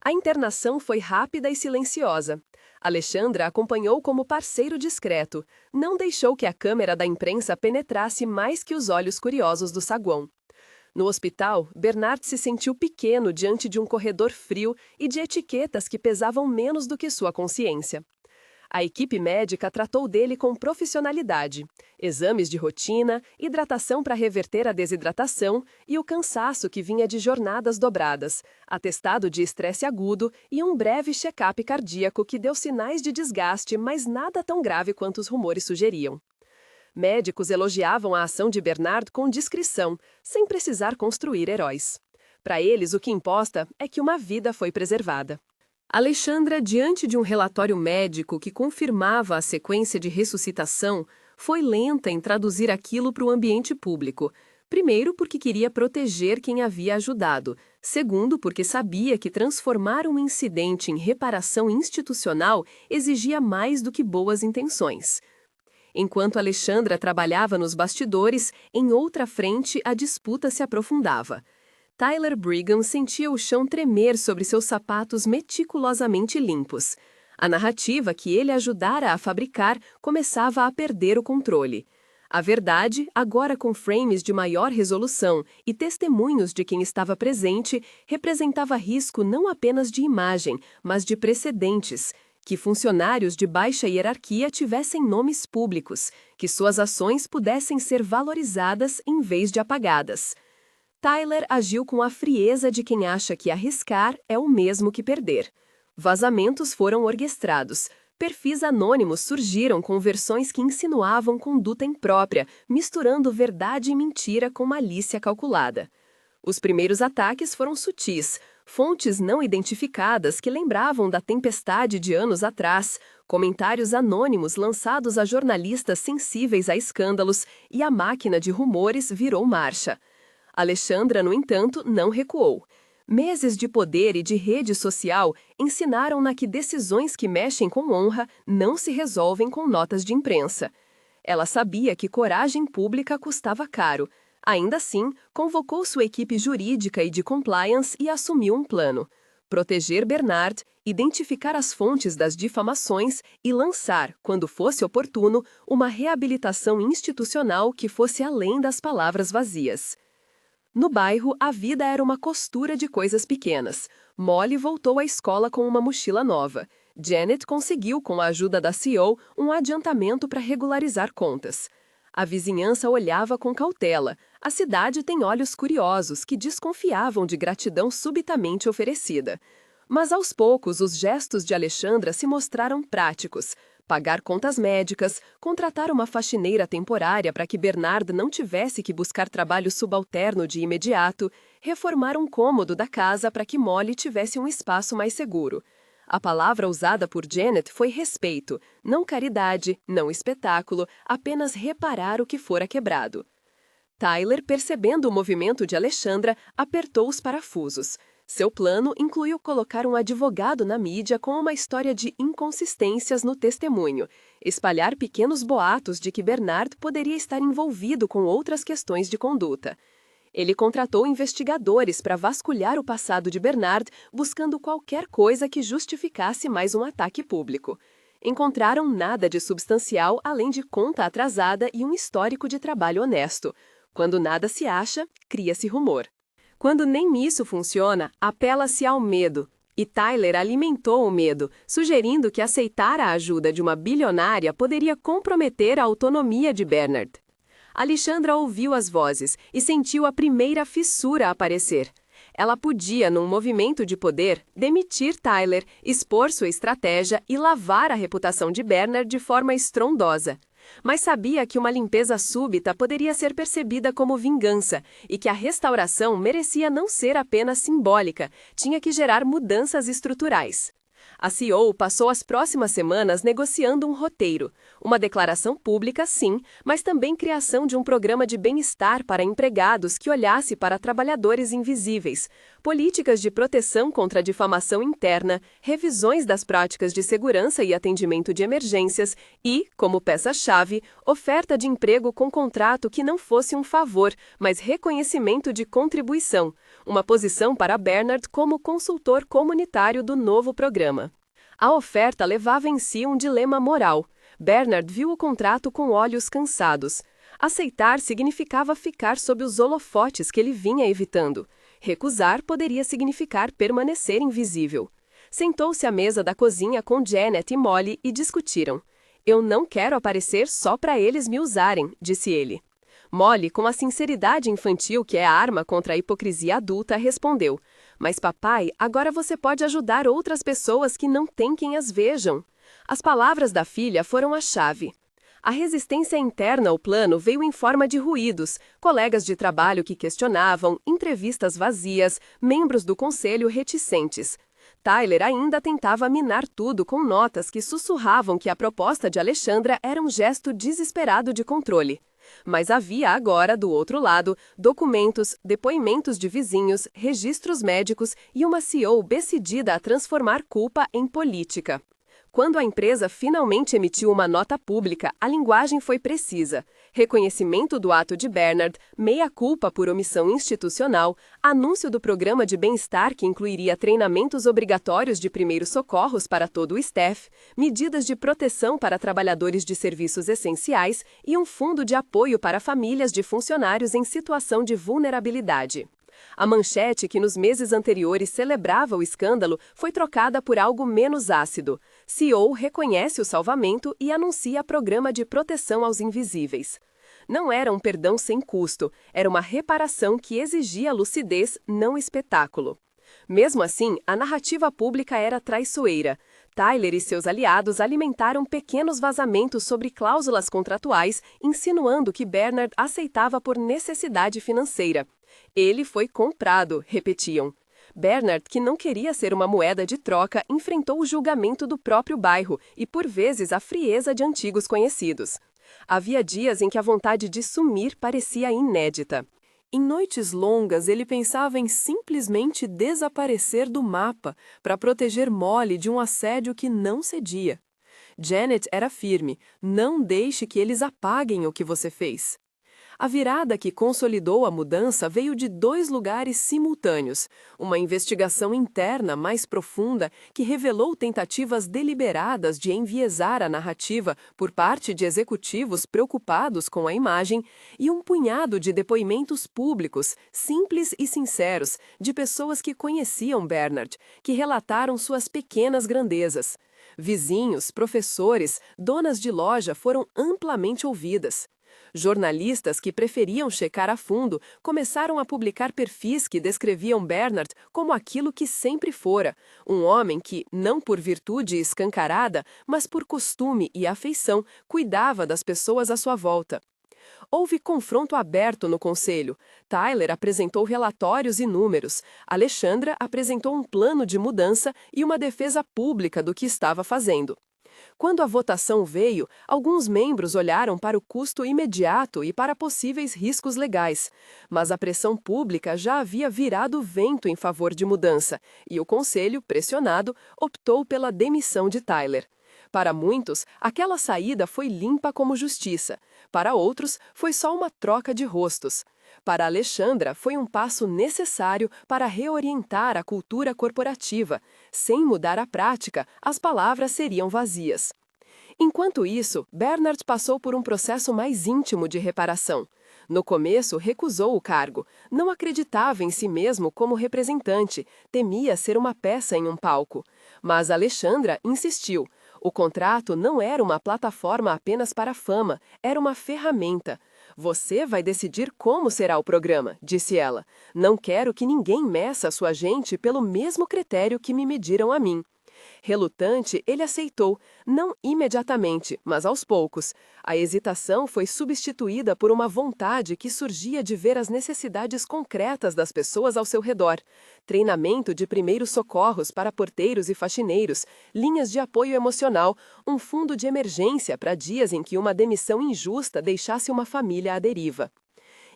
A internação foi rápida e silenciosa. Alexandra acompanhou como parceiro discreto, não deixou que a câmera da imprensa penetrasse mais que os olhos curiosos do saguão. No hospital, Bernard se sentiu pequeno diante de um corredor frio e de etiquetas que pesavam menos do que sua consciência. A equipe médica tratou dele com profissionalidade, exames de rotina, hidratação para reverter a desidratação e o cansaço que vinha de jornadas dobradas, atestado de estresse agudo e um breve check-up cardíaco que deu sinais de desgaste, mas nada tão grave quanto os rumores sugeriam. Médicos elogiavam a ação de Bernard com discrição, sem precisar construir heróis. Para eles, o que importa é que uma vida foi preservada. Alexandra, diante de um relatório médico que confirmava a sequência de ressuscitação, foi lenta em traduzir aquilo para o ambiente público. Primeiro, porque queria proteger quem havia ajudado. Segundo, porque sabia que transformar um incidente em reparação institucional exigia mais do que boas intenções. Enquanto Alexandra trabalhava nos bastidores, em outra frente a disputa se aprofundava. Tyler Brigham sentia o chão tremer sobre seus sapatos meticulosamente limpos. A narrativa que ele ajudara a fabricar começava a perder o controle. A verdade, agora com frames de maior resolução e testemunhos de quem estava presente, representava risco não apenas de imagem, mas de precedentes. Que funcionários de baixa hierarquia tivessem nomes públicos, que suas ações pudessem ser valorizadas em vez de apagadas. Tyler agiu com a frieza de quem acha que arriscar é o mesmo que perder. Vazamentos foram orquestrados. Perfis anônimos surgiram com versões que insinuavam conduta imprópria, misturando verdade e mentira com malícia calculada. Os primeiros ataques foram sutis, fontes não identificadas que lembravam da tempestade de anos atrás, comentários anônimos lançados a jornalistas sensíveis a escândalos, e a máquina de rumores virou marcha. Alexandra, no entanto, não recuou. Meses de poder e de rede social ensinaram-na que decisões que mexem com honra não se resolvem com notas de imprensa. Ela sabia que coragem pública custava caro. Ainda assim, convocou sua equipe jurídica e de compliance e assumiu um plano: proteger Bernard, identificar as fontes das difamações e lançar, quando fosse oportuno, uma reabilitação institucional que fosse além das palavras vazias. No bairro, a vida era uma costura de coisas pequenas. Molly voltou à escola com uma mochila nova. Janet conseguiu, com a ajuda da CEO, um adiantamento para regularizar contas. A vizinhança olhava com cautela. A cidade tem olhos curiosos que desconfiavam de gratidão subitamente oferecida. Mas aos poucos, os gestos de Alexandra se mostraram práticos. Pagar contas médicas, contratar uma faxineira temporária para que Bernard não tivesse que buscar trabalho subalterno de imediato, reformar um cômodo da casa para que Molly tivesse um espaço mais seguro. A palavra usada por Janet foi respeito, não caridade, não espetáculo, apenas reparar o que fora quebrado. Tyler, percebendo o movimento de Alexandra, apertou os parafusos. Seu plano incluiu colocar um advogado na mídia com uma história de inconsistências no testemunho, espalhar pequenos boatos de que Bernard poderia estar envolvido com outras questões de conduta. Ele contratou investigadores para vasculhar o passado de Bernard, buscando qualquer coisa que justificasse mais um ataque público. Encontraram nada de substancial além de conta atrasada e um histórico de trabalho honesto. Quando nada se acha, cria-se rumor. Quando nem isso funciona, apela-se ao medo. E Tyler alimentou o medo, sugerindo que aceitar a ajuda de uma bilionária poderia comprometer a autonomia de Bernard. Alexandra ouviu as vozes e sentiu a primeira fissura aparecer. Ela podia, num movimento de poder, demitir Tyler, expor sua estratégia e lavar a reputação de Bernard de forma estrondosa. Mas sabia que uma limpeza súbita poderia ser percebida como vingança e que a restauração merecia não ser apenas simbólica, tinha que gerar mudanças estruturais. A CEO passou as próximas semanas negociando um roteiro, uma declaração pública, sim, mas também criação de um programa de bem-estar para empregados que olhasse para trabalhadores invisíveis, políticas de proteção contra a difamação interna, revisões das práticas de segurança e atendimento de emergências e, como peça-chave, oferta de emprego com contrato que não fosse um favor, mas reconhecimento de contribuição, uma posição para Bernard como consultor comunitário do novo programa. A oferta levava em si um dilema moral. Bernard viu o contrato com olhos cansados. Aceitar significava ficar sob os holofotes que ele vinha evitando. Recusar poderia significar permanecer invisível. Sentou-se à mesa da cozinha com Janet e Molly e discutiram. "Eu não quero aparecer só para eles me usarem", disse ele. Molly, com a sinceridade infantil que é a arma contra a hipocrisia adulta, respondeu: "Mas papai, agora você pode ajudar outras pessoas que não têm quem as vejam." As palavras da filha foram a chave. A resistência interna ao plano veio em forma de ruídos, colegas de trabalho que questionavam, entrevistas vazias, membros do conselho reticentes. Tyler ainda tentava minar tudo com notas que sussurravam que a proposta de Alexandra era um gesto desesperado de controle. Mas havia agora, do outro lado, documentos, depoimentos de vizinhos, registros médicos e uma CEO decidida a transformar culpa em política. Quando a empresa finalmente emitiu uma nota pública, a linguagem foi precisa. Reconhecimento do ato de Bernard, meia-culpa por omissão institucional, anúncio do programa de bem-estar que incluiria treinamentos obrigatórios de primeiros socorros para todo o staff, medidas de proteção para trabalhadores de serviços essenciais e um fundo de apoio para famílias de funcionários em situação de vulnerabilidade. A manchete que nos meses anteriores celebrava o escândalo foi trocada por algo menos ácido. CEO reconhece o salvamento e anuncia programa de proteção aos invisíveis. Não era um perdão sem custo, era uma reparação que exigia lucidez, não espetáculo. Mesmo assim, a narrativa pública era traiçoeira. Tyler e seus aliados alimentaram pequenos vazamentos sobre cláusulas contratuais, insinuando que Bernard aceitava por necessidade financeira. Ele foi comprado, repetiam. Bernard, que não queria ser uma moeda de troca, enfrentou o julgamento do próprio bairro e, por vezes, a frieza de antigos conhecidos. Havia dias em que a vontade de sumir parecia inédita. Em noites longas, ele pensava em simplesmente desaparecer do mapa para proteger Molly de um assédio que não cedia. Janet era firme: não deixe que eles apaguem o que você fez. A virada que consolidou a mudança veio de dois lugares simultâneos: uma investigação interna mais profunda que revelou tentativas deliberadas de enviesar a narrativa por parte de executivos preocupados com a imagem, e um punhado de depoimentos públicos, simples e sinceros, de pessoas que conheciam Bernard, que relataram suas pequenas grandezas. Vizinhos, professores, donas de loja foram amplamente ouvidas. Jornalistas que preferiam checar a fundo começaram a publicar perfis que descreviam Bernard como aquilo que sempre fora, um homem que, não por virtude escancarada, mas por costume e afeição, cuidava das pessoas à sua volta. Houve confronto aberto no conselho. Tyler apresentou relatórios e números. Alexandra apresentou um plano de mudança e uma defesa pública do que estava fazendo. Quando a votação veio, alguns membros olharam para o custo imediato e para possíveis riscos legais. Mas a pressão pública já havia virado vento em favor de mudança, e o conselho, pressionado, optou pela demissão de Tyler. Para muitos, aquela saída foi limpa como justiça. Para outros, foi só uma troca de rostos. Para Alexandra, foi um passo necessário para reorientar a cultura corporativa. Sem mudar a prática, as palavras seriam vazias. Enquanto isso, Bernard passou por um processo mais íntimo de reparação. No começo, recusou o cargo. Não acreditava em si mesmo como representante, temia ser uma peça em um palco. Mas Alexandra insistiu. O contrato não era uma plataforma apenas para a fama, era uma ferramenta. Você vai decidir como será o programa, disse ela. Não quero que ninguém meça sua gente pelo mesmo critério que me mediram a mim. Relutante, ele aceitou, não imediatamente, mas aos poucos. A hesitação foi substituída por uma vontade que surgia de ver as necessidades concretas das pessoas ao seu redor. Treinamento de primeiros socorros para porteiros e faxineiros, linhas de apoio emocional, um fundo de emergência para dias em que uma demissão injusta deixasse uma família à deriva.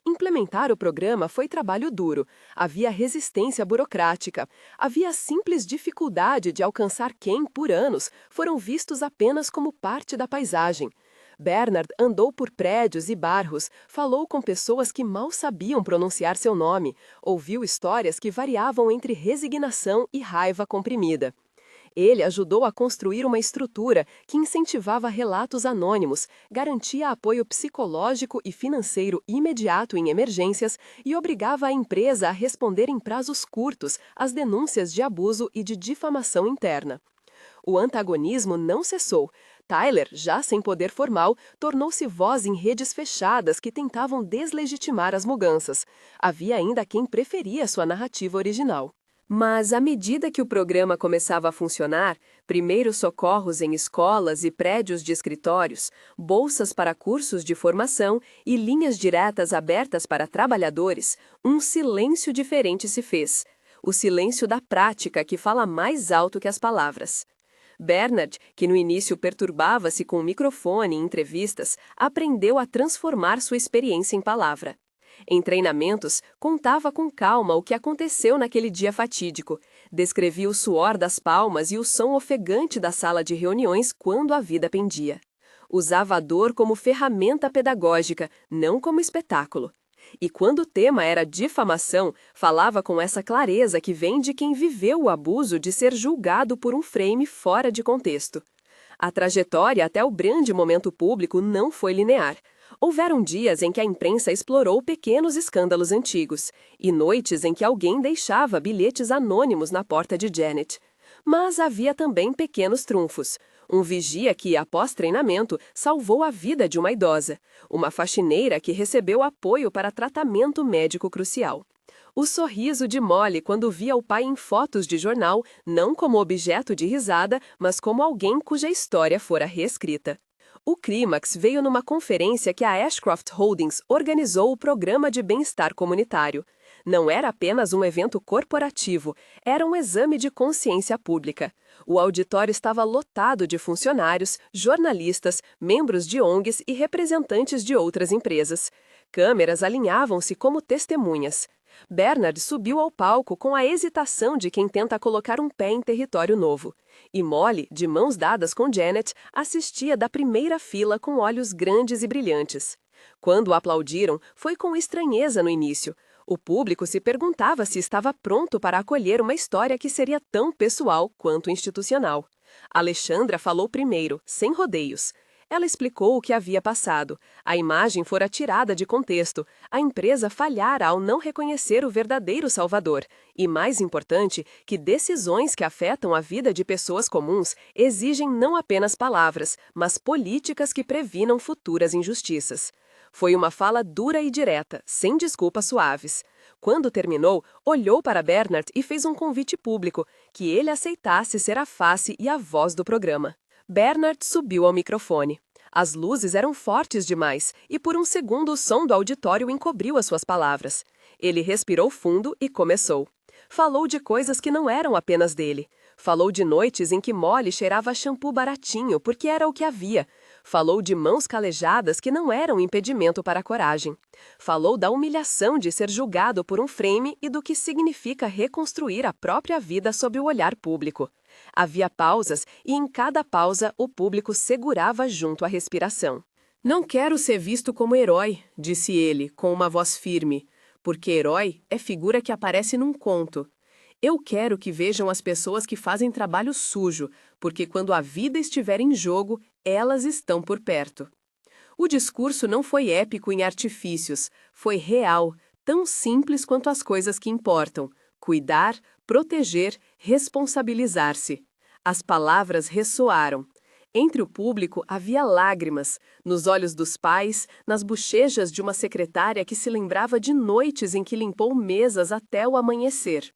Implementar o programa foi trabalho duro. Havia resistência burocrática. Havia a simples dificuldade de alcançar quem, por anos, foram vistos apenas como parte da paisagem. Bernard andou por prédios e bairros, falou com pessoas que mal sabiam pronunciar seu nome, ouviu histórias que variavam entre resignação e raiva comprimida. Ele ajudou a construir uma estrutura que incentivava relatos anônimos, garantia apoio psicológico e financeiro imediato em emergências e obrigava a empresa a responder em prazos curtos às denúncias de abuso e de difamação interna. O antagonismo não cessou. Tyler, já sem poder formal, tornou-se voz em redes fechadas que tentavam deslegitimar as mudanças. Havia ainda quem preferia sua narrativa original. Mas, à medida que o programa começava a funcionar, primeiros socorros em escolas e prédios de escritórios, bolsas para cursos de formação e linhas diretas abertas para trabalhadores, um silêncio diferente se fez. o silêncio da prática que fala mais alto que as palavras. Bernard, que no início perturbava-se com o microfone em entrevistas, aprendeu a transformar sua experiência em palavra. Em treinamentos, contava com calma o que aconteceu naquele dia fatídico. Descrevia o suor das palmas e o som ofegante da sala de reuniões quando a vida pendia. Usava a dor como ferramenta pedagógica, não como espetáculo. E quando o tema era difamação, falava com essa clareza que vem de quem viveu o abuso de ser julgado por um frame fora de contexto. A trajetória até o grande momento público não foi linear. Houveram dias em que a imprensa explorou pequenos escândalos antigos, e noites em que alguém deixava bilhetes anônimos na porta de Janet. Mas havia também pequenos trunfos. Um vigia que, após treinamento, salvou a vida de uma idosa. Uma faxineira que recebeu apoio para tratamento médico crucial. O sorriso de Molly quando via o pai em fotos de jornal, não como objeto de risada, mas como alguém cuja história fora reescrita. O clímax veio numa conferência que a Ashcroft Holdings organizou o Programa de Bem-Estar Comunitário. Não era apenas um evento corporativo, era um exame de consciência pública. O auditório estava lotado de funcionários, jornalistas, membros de ONGs e representantes de outras empresas. Câmeras alinhavam-se como testemunhas. Bernard subiu ao palco com a hesitação de quem tenta colocar um pé em território novo. E Molly, de mãos dadas com Janet, assistia da primeira fila com olhos grandes e brilhantes. Quando o aplaudiram, foi com estranheza no início. O público se perguntava se estava pronto para acolher uma história que seria tão pessoal quanto institucional. Alexandra falou primeiro, sem rodeios. Ela explicou o que havia passado. A imagem fora tirada de contexto. A empresa falhara ao não reconhecer o verdadeiro salvador. E, mais importante, que decisões que afetam a vida de pessoas comuns exigem não apenas palavras, mas políticas que previnam futuras injustiças. Foi uma fala dura e direta, sem desculpas suaves. Quando terminou, olhou para Bernard e fez um convite público, que ele aceitasse ser a face e a voz do programa. Bernard subiu ao microfone. As luzes eram fortes demais, e por um segundo o som do auditório encobriu as suas palavras. Ele respirou fundo e começou. Falou de coisas que não eram apenas dele. Falou de noites em que Molly cheirava shampoo baratinho, porque era o que havia. Falou de mãos calejadas que não eram impedimento para a coragem. Falou da humilhação de ser julgado por um frame e do que significa reconstruir a própria vida sob o olhar público. Havia pausas e em cada pausa o público segurava junto à respiração. "Não quero ser visto como herói", disse ele, com uma voz firme, "porque herói é figura que aparece num conto. Eu quero que vejam as pessoas que fazem trabalho sujo, porque quando a vida estiver em jogo, elas estão por perto." O discurso não foi épico em artifícios, foi real, tão simples quanto as coisas que importam: cuidar, proteger, responsabilizar-se. As palavras ressoaram. Entre o público havia lágrimas, nos olhos dos pais, nas bochechas de uma secretária que se lembrava de noites em que limpou mesas até o amanhecer.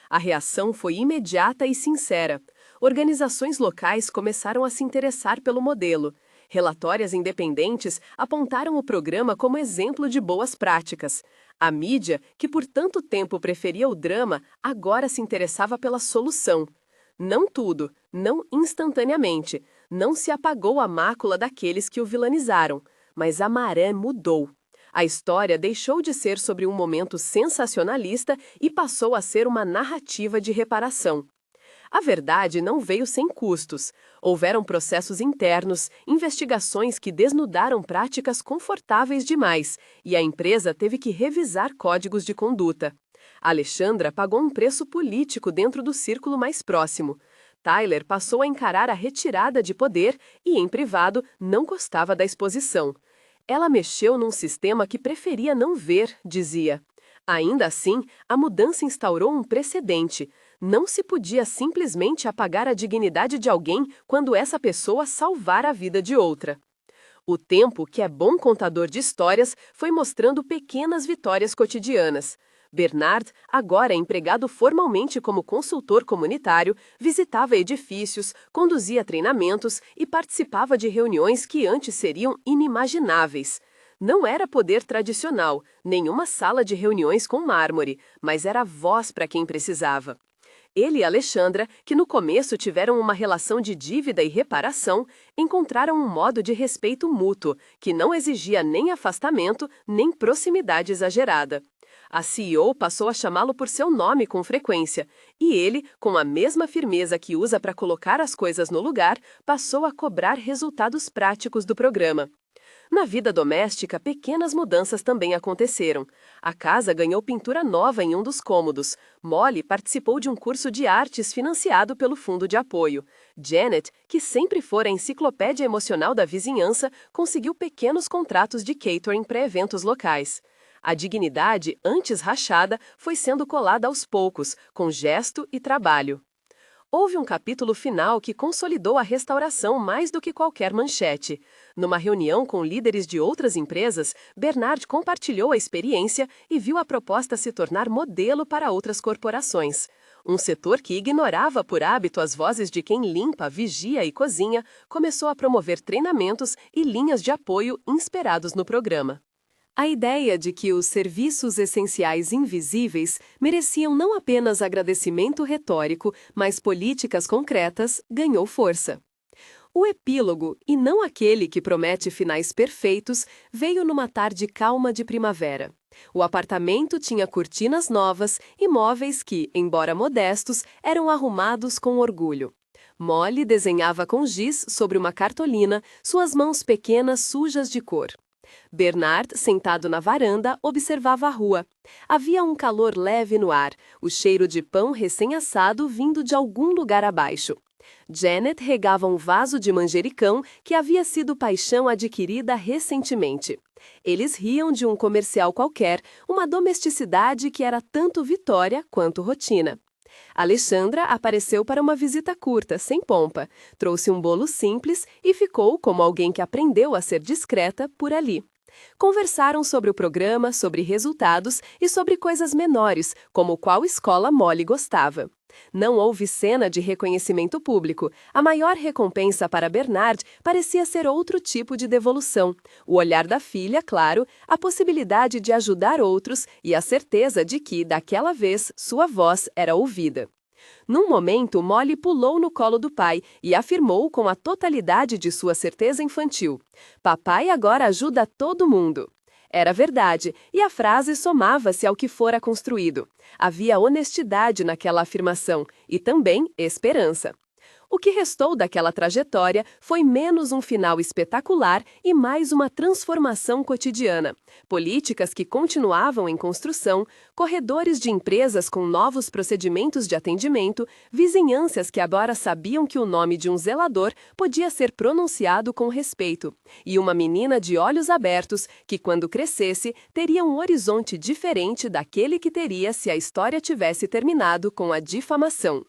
A reação foi imediata e sincera. Organizações locais começaram a se interessar pelo modelo. Relatórias independentes apontaram o programa como exemplo de boas práticas. A mídia, que por tanto tempo preferia o drama, agora se interessava pela solução. Não tudo, não instantaneamente, não se apagou a mácula daqueles que o vilanizaram, mas a maré mudou. A história deixou de ser sobre um momento sensacionalista e passou a ser uma narrativa de reparação. A verdade não veio sem custos. Houveram processos internos, investigações que desnudaram práticas confortáveis demais, e a empresa teve que revisar códigos de conduta. Alexandra pagou um preço político dentro do círculo mais próximo. Tyler passou a encarar a retirada de poder e, em privado, não gostava da exposição. Ela mexeu num sistema que preferia não ver, dizia. Ainda assim, a mudança instaurou um precedente. Não se podia simplesmente apagar a dignidade de alguém quando essa pessoa salvar a vida de outra. O tempo, que é bom contador de histórias, foi mostrando pequenas vitórias cotidianas. Bernard, agora empregado formalmente como consultor comunitário, visitava edifícios, conduzia treinamentos e participava de reuniões que antes seriam inimagináveis. Não era poder tradicional, nenhuma sala de reuniões com mármore, mas era voz para quem precisava. Ele e Alexandra, que no começo tiveram uma relação de dívida e reparação, encontraram um modo de respeito mútuo, que não exigia nem afastamento, nem proximidade exagerada. A CEO passou a chamá-lo por seu nome com frequência, e ele, com a mesma firmeza que usa para colocar as coisas no lugar, passou a cobrar resultados práticos do programa. Na vida doméstica, pequenas mudanças também aconteceram. A casa ganhou pintura nova em um dos cômodos. Molly participou de um curso de artes financiado pelo fundo de apoio. Janet, que sempre fora a enciclopédia emocional da vizinhança, conseguiu pequenos contratos de catering para eventos locais. A dignidade, antes rachada, foi sendo colada aos poucos, com gesto e trabalho. Houve um capítulo final que consolidou a restauração mais do que qualquer manchete. Numa reunião com líderes de outras empresas, Bernard compartilhou a experiência e viu a proposta se tornar modelo para outras corporações. Um setor que ignorava por hábito as vozes de quem limpa, vigia e cozinha, começou a promover treinamentos e linhas de apoio inspirados no programa. A ideia de que os serviços essenciais invisíveis mereciam não apenas agradecimento retórico, mas políticas concretas, ganhou força. O epílogo, e não aquele que promete finais perfeitos, veio numa tarde calma de primavera. O apartamento tinha cortinas novas e móveis que, embora modestos, eram arrumados com orgulho. Molly desenhava com giz sobre uma cartolina, suas mãos pequenas sujas de cor. Bernard, sentado na varanda, observava a rua. Havia um calor leve no ar, o cheiro de pão recém-assado vindo de algum lugar abaixo. Janet regava um vaso de manjericão que havia sido paixão adquirida recentemente. Eles riam de um comercial qualquer, uma domesticidade que era tanto vitória quanto rotina. Alexandra apareceu para uma visita curta, sem pompa. Trouxe um bolo simples e ficou, como alguém que aprendeu a ser discreta, por ali. Conversaram sobre o programa, sobre resultados e sobre coisas menores, como qual escola Molly gostava. Não houve cena de reconhecimento público. A maior recompensa para Bernard parecia ser outro tipo de devolução. O olhar da filha, claro, a possibilidade de ajudar outros e a certeza de que, daquela vez, sua voz era ouvida. Num momento, Molly pulou no colo do pai e afirmou com a totalidade de sua certeza infantil: "Papai agora ajuda todo mundo." Era verdade, e a frase somava-se ao que fora construído. Havia honestidade naquela afirmação e também esperança. O que restou daquela trajetória foi menos um final espetacular e mais uma transformação cotidiana. Políticas que continuavam em construção, corredores de empresas com novos procedimentos de atendimento, vizinhanças que agora sabiam que o nome de um zelador podia ser pronunciado com respeito, e uma menina de olhos abertos que, quando crescesse, teria um horizonte diferente daquele que teria se a história tivesse terminado com a difamação.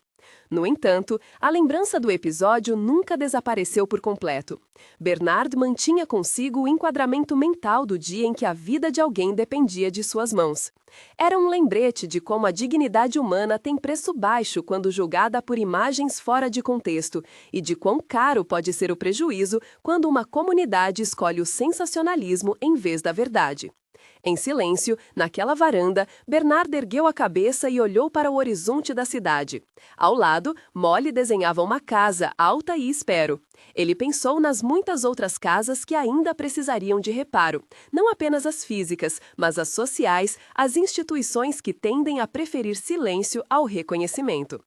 No entanto, a lembrança do episódio nunca desapareceu por completo. Bernard mantinha consigo o enquadramento mental do dia em que a vida de alguém dependia de suas mãos. Era um lembrete de como a dignidade humana tem preço baixo quando julgada por imagens fora de contexto, e de quão caro pode ser o prejuízo quando uma comunidade escolhe o sensacionalismo em vez da verdade. Em silêncio, naquela varanda, Bernard ergueu a cabeça e olhou para o horizonte da cidade. Ao lado, Molly desenhava uma casa alta e espero. Ele pensou nas muitas outras casas que ainda precisariam de reparo, não apenas as físicas, mas as sociais, as instituições que tendem a preferir silêncio ao reconhecimento.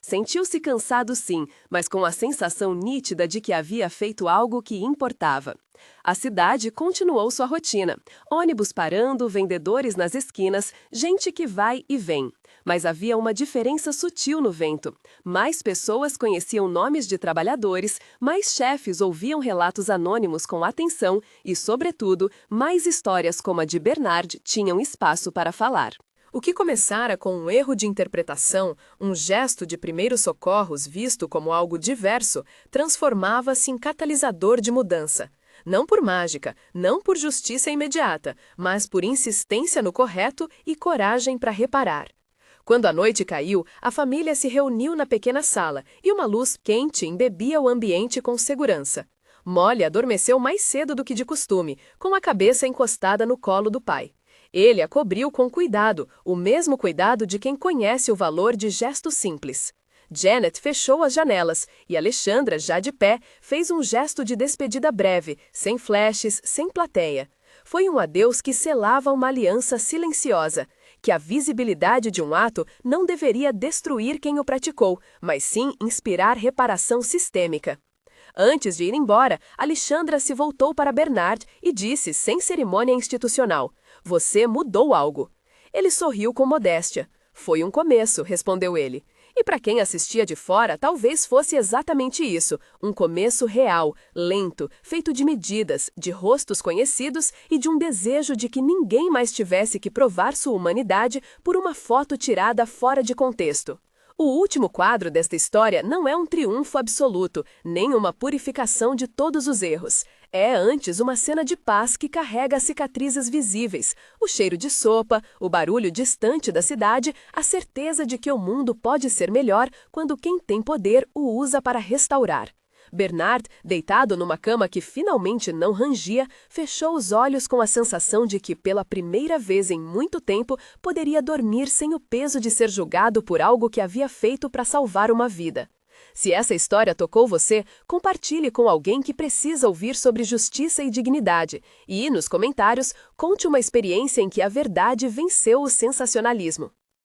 Sentiu-se cansado sim, mas com a sensação nítida de que havia feito algo que importava. A cidade continuou sua rotina. Ônibus parando, vendedores nas esquinas, gente que vai e vem. Mas havia uma diferença sutil no vento. Mais pessoas conheciam nomes de trabalhadores, mais chefes ouviam relatos anônimos com atenção e, sobretudo, mais histórias como a de Bernard tinham espaço para falar. O que começara com um erro de interpretação, um gesto de primeiros socorros visto como algo diverso, transformava-se em catalisador de mudança. Não por mágica, não por justiça imediata, mas por insistência no correto e coragem para reparar. Quando a noite caiu, a família se reuniu na pequena sala e uma luz quente embebia o ambiente com segurança. Molly adormeceu mais cedo do que de costume, com a cabeça encostada no colo do pai. Ele a cobriu com cuidado, o mesmo cuidado de quem conhece o valor de gestos simples. Janet fechou as janelas e Alexandra, já de pé, fez um gesto de despedida breve, sem flashes, sem plateia. Foi um adeus que selava uma aliança silenciosa, que a visibilidade de um ato não deveria destruir quem o praticou, mas sim inspirar reparação sistêmica. Antes de ir embora, Alexandra se voltou para Bernard e disse, sem cerimônia institucional, "Você mudou algo." Ele sorriu com modéstia. "Foi um começo", respondeu ele. E para quem assistia de fora, talvez fosse exatamente isso, um começo real, lento, feito de medidas, de rostos conhecidos e de um desejo de que ninguém mais tivesse que provar sua humanidade por uma foto tirada fora de contexto. O último quadro desta história não é um triunfo absoluto, nem uma purificação de todos os erros. É antes uma cena de paz que carrega as cicatrizes visíveis, o cheiro de sopa, o barulho distante da cidade, a certeza de que o mundo pode ser melhor quando quem tem poder o usa para restaurar. Bernard, deitado numa cama que finalmente não rangia, fechou os olhos com a sensação de que, pela primeira vez em muito tempo, poderia dormir sem o peso de ser julgado por algo que havia feito para salvar uma vida. Se essa história tocou você, compartilhe com alguém que precisa ouvir sobre justiça e dignidade. E, nos comentários, conte uma experiência em que a verdade venceu o sensacionalismo.